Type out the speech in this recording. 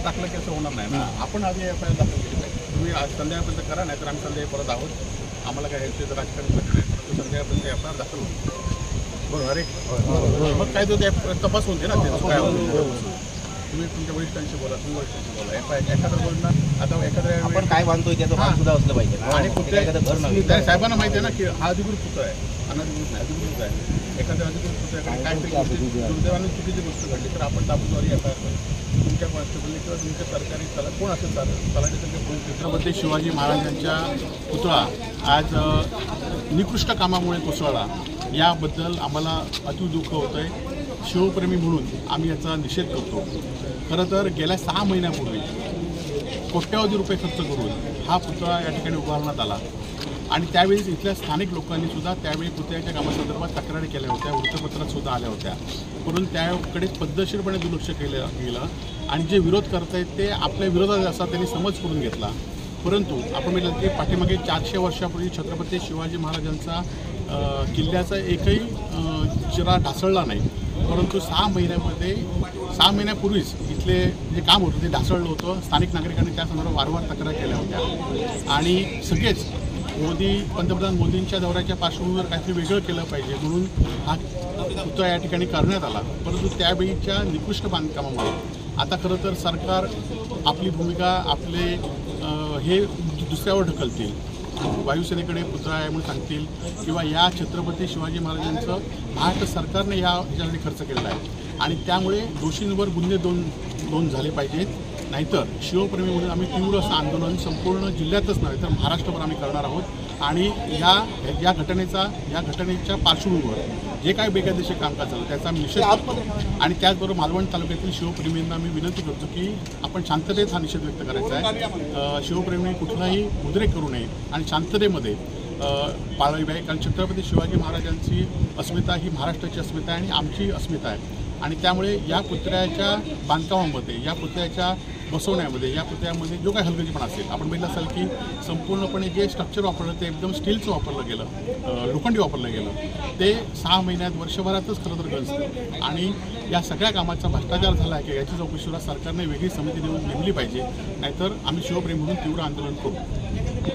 टाकलं की असं होणार नाही ना. आपण आधी एफ आय आर दाखल केली पाहिजे. तुम्ही आज संध्याकाळपर्यंत करा, नाहीतर आम्ही संध्याकाळी परत आहोत. आम्हाला काय ह्याचं राजकारण लक्ष नाही, परंतु संध्याकाळपर्यंत एफ आय आर दाखल होईल. बरोबर आहे. मग काय तो तपास होते ना, त्याचं काय तुम्ही तुमच्या वरिष्ठांशी बोला, तुम्ही वरिष्ठांशी बोला. एफ आय आर एखादा बोलणार आता एखाद्या आपण काय बांधतोय त्याचं भान सुद्धा असलं पाहिजे. आणि कुठल्या त्या साहेबांना माहिती आहे ना की हा अधिकृत पुतळा आहे, अनधिकृत नाही, अधिकृत आहे. एखाद्या अधिकृत पुतळ्याकडे काहीतरी दुर्दैवाने चुकीची गोष्ट घडली तर आपण ताबडतोब एफ आय आर करू. तुमच्या कॉन्स्टेबलने किंवा तुमच्या सरकारी कोण असेल छत्रपती शिवाजी महाराजांच्या पुतळा आज निकृष्ट कामामुळे कोसळला, याबद्दल आम्हाला अति दुःख होतं आहे. शिवप्रेमी म्हणून आम्ही याचा निषेध करतो. खरं तर गेल्या 6 महिन्यापूर्वी कोट्यवधी रुपये खर्च करून हा पुतळा या ठिकाणी उभारण्यात आला आणि त्यावेळी इथल्या स्थानिक लोकांनी सुद्धा त्यावेळी पुतळ्याच्या कामासंदर्भात तक्रारी केल्या होत्या, वृत्तपत्रात सुद्धा आल्या होत्या. परंतु त्याकडे पद्धतशीरपणे दुर्लक्ष केलं गेलं आणि जे विरोध करत आहेत ते आपल्या विरोधात असा त्यांनी समज करून घेतला. परंतु आपण म्हटलं की पाठीमागे 400 वर्षापूर्वी छत्रपती शिवाजी महाराजांचा किल्ल्याचा एकही चिरा ढासळला नाही. परंतु 6 महिन्यापूर्वीच इथले जे काम होतं ते ढासळलं होतं. स्थानिक नागरिकांनी त्या संदर्भात वारंवार तक्रार केल्या होत्या आणि सगळेच पंतप्रधान मोदींच्या दौऱ्याच्या पार्श्वभूमीवर काहीतरी वेगळं केलं पाहिजे म्हणून हा पुतळा या ठिकाणी करण्यात आला. परंतु त्यावेळीच्या निकृष्ट बांधकामामुळे आता खरं तर सरकार आपली भूमिका आपले हे दुसऱ्यावर ढकलतील. वायुसेनेकडे पुतळा आहे म्हणून सांगतील किंवा या छत्रपती शिवाजी महाराजांचं महाराष्ट्र सरकारने ह्याच्यासाठी खर्च केलेला आहे आणि त्यामुळे दोषींवर गुन्हे नोंद झाले पाहिजेत. नाहीतर शिवप्रेमी म्हणून आम्ही तीव्र असं आंदोलन संपूर्ण जिल्ह्यातच नव्हे तर महाराष्ट्रभर आम्ही करणार आहोत आणि या घटनेच्या पार्श्वभूमीवर जे काही बेकायदेशीर कामकाज झालं त्याचा आम्ही निषेध करतो आणि त्याचबरोबर मालवण तालुक्यातील शिवप्रेमींना मी विनंती करतो की आपण शांततेत हा निषेध व्यक्त करायचा आहे. शिवप्रेमींनी कुठलाही उद्रेक करू नये आणि शांततेमध्ये पाळावी पाहिजे. कारण छत्रपती शिवाजी महाराजांची अस्मिता ही महाराष्ट्राची अस्मिता आहे आणि आमची अस्मिता आहे आणि त्यामुळे या पुतळ्याच्या बांधकामामध्ये, या पुतळ्याच्या बसवण्यामध्ये, या पुतळ्यामध्ये जो काही हलगर्जीपणा असेल, आपण बघितलं असाल की संपूर्णपणे जे स्ट्रक्चर वापरलं ते एकदम स्टीलचं वापरलं गेलं, लोखंडी वापरलं गेलं, ते 6 महिन्यात वर्षभरातच खरं तर गरजतं आणि या सगळ्या कामाचा भ्रष्टाचार झाला आहे की याची चौकशीला सरकारने वेगळी समिती नेमली पाहिजे. नाहीतर आम्ही शिवप्रेमी म्हणून तीव्र आंदोलन करू.